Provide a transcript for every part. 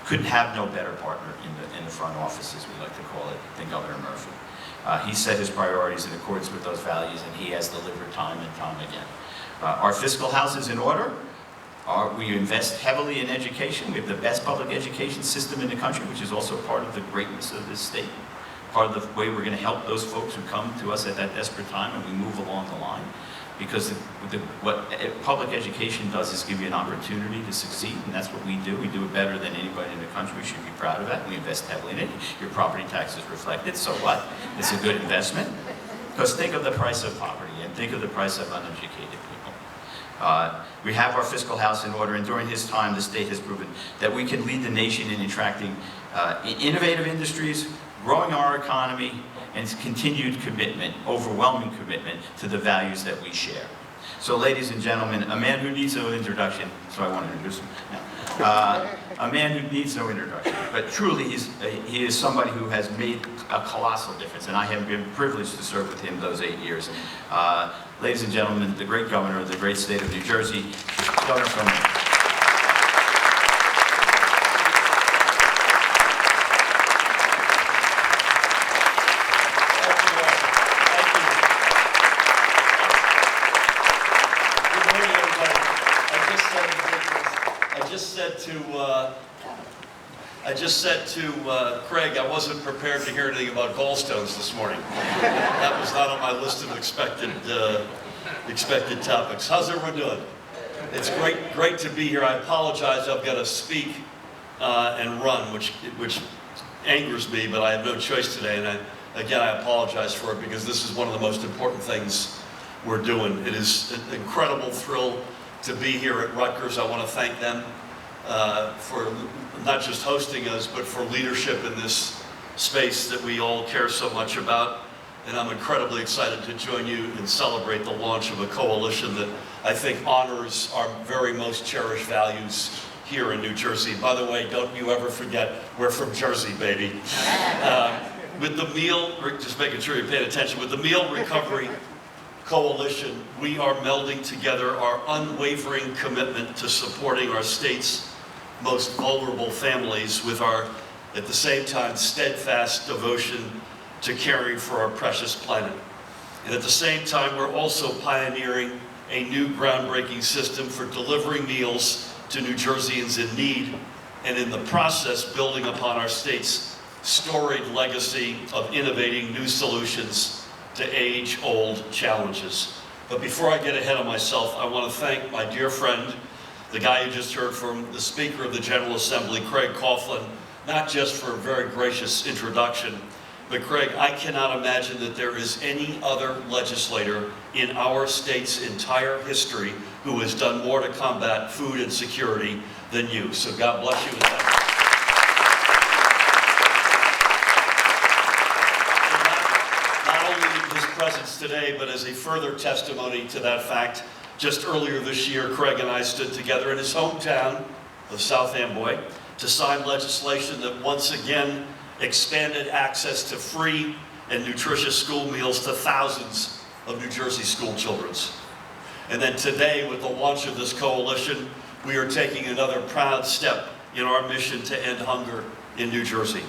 couldn't have no better partner in the front office, as we like to call it, than Governor Murphy. He set his priorities in accordance with those values, and he has delivered time and time again. Our fiscal house is in order. We invest heavily in education. We have the best public education system in the country, which is also part of the greatness of this state. Part of the way we're going to help those folks who come to us at that desperate time, and we move along the line. Because what public education does is give you an opportunity to succeed, and that's what we do. We do it better than anybody in the country. We should be proud of that. We invest heavily in it. Your property taxes reflect it, so what? It's a good investment. Because think of the price of poverty, and think of the price of uneducated people. We have our fiscal house in order, and during his time, the state has proven that we can lead the nation in attracting innovative industries, growing our economy, and continued commitment, overwhelming commitment, to the values that we share. So ladies and gentlemen, a man who needs no introduction, so I want to introduce him. A man who needs no introduction, but truly he is somebody who has made a colossal difference, and I have been privileged to serve with him those 8 years. Ladies and gentlemen, the great governor of the great state of New Jersey, Governor Coughlin. I just said to Craig, I wasn't prepared to hear anything about gallstones this morning. That was not on my list of expected topics. How's everyone doing? It's great to be here. I apologize, I've got to speak and run, which angers me, but I have no choice today. And again, I apologize for it, because this is one of the most important things we're doing. It is an incredible thrill to be here at Rutgers. I want to thank them for not just hosting us, but for leadership in this space that we all care so much about. And I'm incredibly excited to join you and celebrate the launch of a coalition that I think honors our very most cherished values here in New Jersey. By the way, don't you ever forget, we're from Jersey, baby. With the meal, just making sure you're paying attention, with the Meal Recovery Coalition, we are melding together our unwavering commitment to supporting our state's most vulnerable families with our, at the same time, steadfast devotion to caring for our precious planet. And at the same time, we're also pioneering a new groundbreaking system for delivering meals to New Jerseyans in need, and in the process, building upon our state's storied legacy of innovating new solutions to age-old challenges. But before I get ahead of myself, I want to thank my dear friend, the guy you just heard from, the Speaker of the General Assembly, Craig Coughlin, not just for a very gracious introduction, but Craig, I cannot imagine that there is any other legislator in our state's entire history who has done more to combat food insecurity than you. So God bless you. And thank you. Presence today, but as a further testimony to that fact, just earlier this year, Craig and I stood together in his hometown of South Amboy to sign legislation that once again expanded access to free and nutritious school meals to thousands of New Jersey school children. And then today, with the launch of this coalition, we are taking another proud step in our mission to end hunger in New Jersey.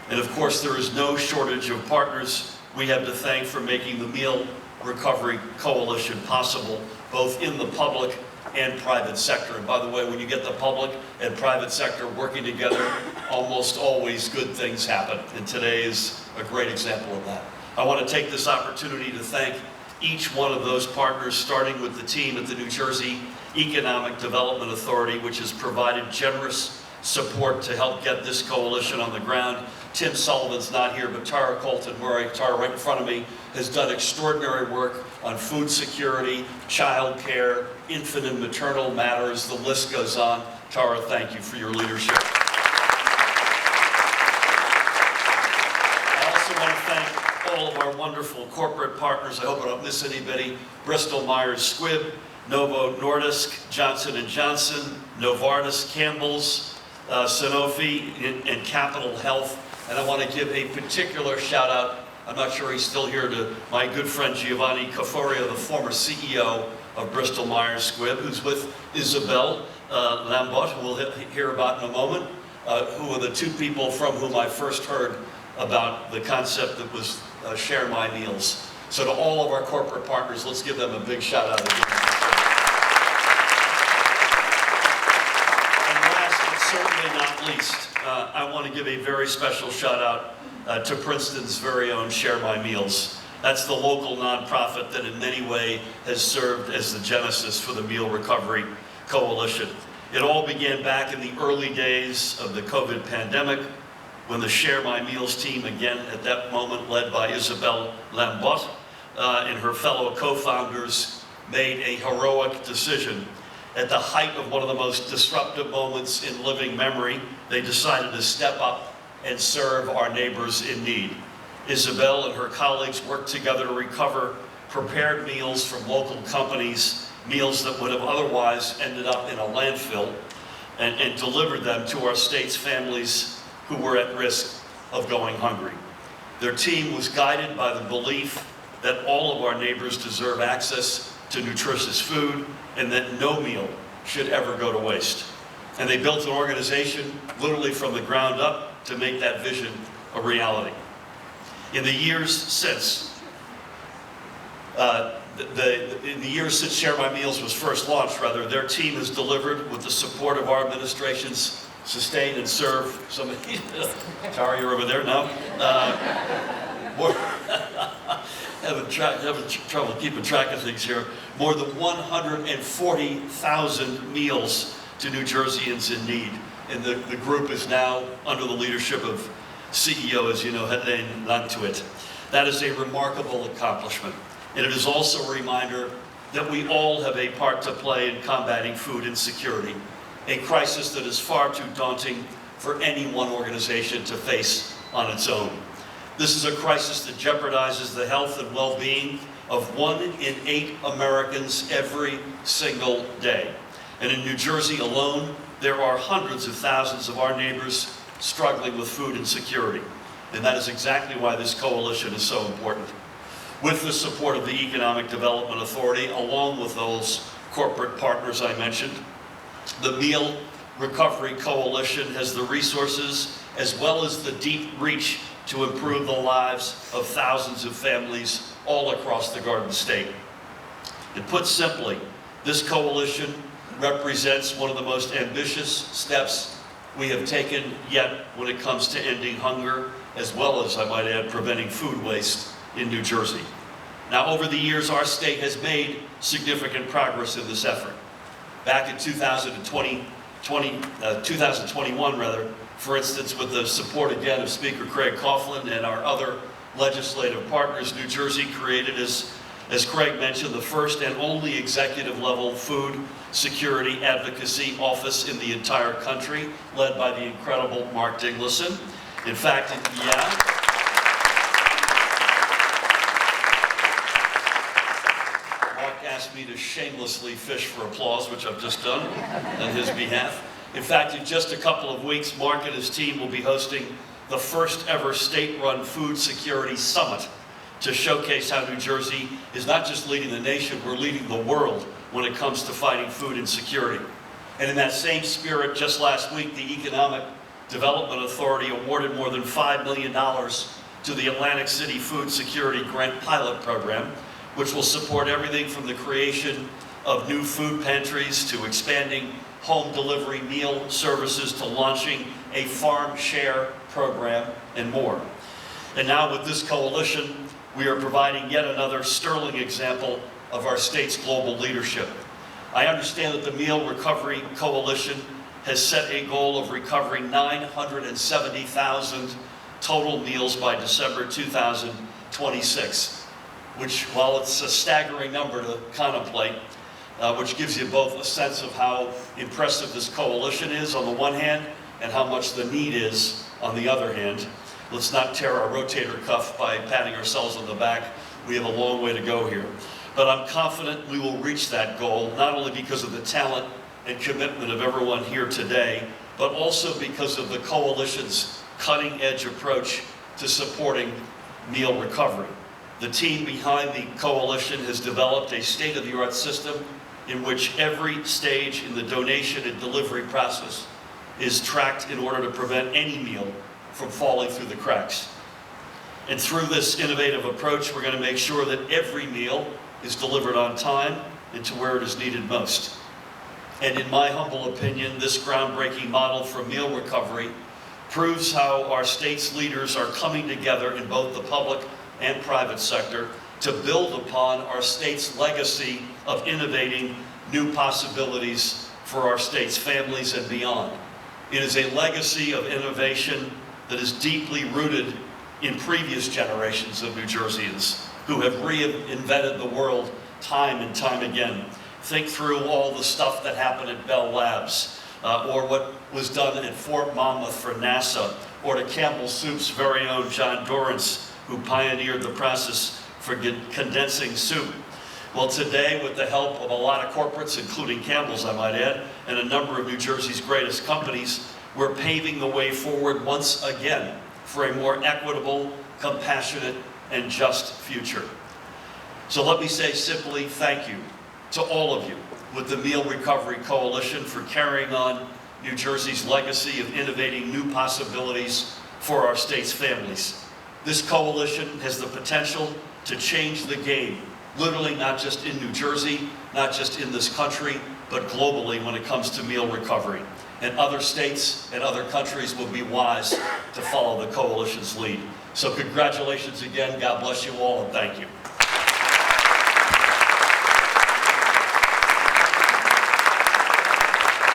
And of course, there is no shortage of partners we have to thank for making the Meal Recovery Coalition possible, both in the public and private sector. And by the way, when you get the public and private sector working together, almost always good things happen. And today is a great example of that. I want to take this opportunity to thank each one of those partners, starting with the team at the New Jersey Economic Development Authority, which has provided generous support to help get this coalition on the ground. Tim Sullivan's not here, but Tara Colton Murray, Tara right in front of me, has done extraordinary work on food security, child care, infant and maternal matters. The list goes on. Tara, thank you for your leadership. I also want to thank all of our wonderful corporate partners. I hope I don't miss anybody. Bristol Myers Squibb, Novo Nordisk, Johnson & Johnson, Novartis, Campbell's, Sanofi, and Capital Health. And I want to give a particular shout out, I'm not sure he's still here, to my good friend Giovanni Caforio, the former CEO of Bristol Myers Squibb, who's with Isabel Lambot, who we'll hear about in a moment. who are the two people from whom I first heard about the concept that was Share My Meals. So to all of our corporate partners, let's give them a big shout out again. And last but certainly not least, I want to give a very special shout out to Princeton's very own Share My Meals. That's the local nonprofit that in many ways has served as the genesis for the Meal Recovery Coalition. It all began back in the early days of the COVID pandemic when the Share My Meals team, again at that moment led by Isabelle Lambotte and her fellow co-founders, made a heroic decision. At the height of one of the most disruptive moments in living memory, they decided to step up and serve our neighbors in need. Isabelle and her colleagues worked together to recover prepared meals from local companies, meals that would have otherwise ended up in a landfill, and delivered them to our state's families who were at risk of going hungry. Their team was guided by the belief that all of our neighbors deserve access to nutritious food and that no meal should ever go to waste. And they built an organization literally from the ground up to make that vision a reality. In the years since, Share My Meals was first launched, their team has delivered, with the support of our administration's Sustain and Serve, somebody, Tara, you're over there now? Having trouble keeping track of things here. More than 140,000 meals to New Jerseyans in need. And the group is now under the leadership of CEO, as you know, Helene Lantuit. That is a remarkable accomplishment. And it is also a reminder that we all have a part to play in combating food insecurity, a crisis that is far too daunting for any one organization to face on its own. This is a crisis that jeopardizes the health and well-being of 1 in 8 Americans every single day. And in New Jersey alone, there are hundreds of thousands of our neighbors struggling with food insecurity. And that is exactly why this coalition is so important. With the support of the Economic Development Authority, along with those corporate partners I mentioned, the Meal Recovery Coalition has the resources as well as the deep reach to improve the lives of thousands of families all across the Garden State. And put simply, this coalition represents one of the most ambitious steps we have taken yet when it comes to ending hunger, as well as, I might add, preventing food waste in New Jersey. Now, over the years, our state has made significant progress in this effort. Back in 2021, for instance, with the support again of Speaker Craig Coughlin and our other legislative partners, New Jersey created, as Craig mentioned, the first and only executive level food security advocacy office in the entire country, led by the incredible Mark Dingleson. In fact, Mark asked me to shamelessly fish for applause, which I've just done on his behalf. In fact, in just a couple of weeks, Mark and his team will be hosting the first ever state-run food security summit to showcase how New Jersey is not just leading the nation, we're leading the world when it comes to fighting food insecurity. And in that same spirit, just last week, the Economic Development Authority awarded more than $5 million to the Atlantic City Food Security Grant Pilot Program, which will support everything from the creation of new food pantries to expanding home delivery meal services to launching a farm share program and more. And now with this coalition, we are providing yet another sterling example of our state's global leadership. I understand that the Meal Recovery Coalition has set a goal of recovering 970,000 total meals by December 2026, which, while it's a staggering number to contemplate, which gives you both a sense of how impressive this coalition is on the one hand and how much the need is on the other hand. Let's not tear our rotator cuff by patting ourselves on the back. We have a long way to go here. But I'm confident we will reach that goal, not only because of the talent and commitment of everyone here today, but also because of the coalition's cutting-edge approach to supporting meal recovery. The team behind the coalition has developed a state-of-the-art system in which every stage in the donation and delivery process is tracked in order to prevent any meal from falling through the cracks. And through this innovative approach, we're going to make sure that every meal is delivered on time and to where it is needed most. And in my humble opinion, this groundbreaking model for meal recovery proves how our state's leaders are coming together in both the public and private sector to build upon our state's legacy of innovating new possibilities for our state's families and beyond. It is a legacy of innovation that is deeply rooted in previous generations of New Jerseyans who have reinvented the world time and time again. Think through all the stuff that happened at Bell Labs, or what was done at Fort Monmouth for NASA, or to Campbell Soup's very own John Dorrance, who pioneered the process for condensing soup. Well, today, with the help of a lot of corporates, including Campbell's, I might add, and a number of New Jersey's greatest companies, we're paving the way forward once again for a more equitable, compassionate, and just future. So let me say simply thank you to all of you with the Meal Recovery Coalition for carrying on New Jersey's legacy of innovating new possibilities for our state's families. This coalition has the potential to change the game, literally not just in New Jersey, not just in this country, but globally when it comes to meal recovery. And other states and other countries will be wise to follow the coalition's lead. So congratulations again, God bless you all, and thank you.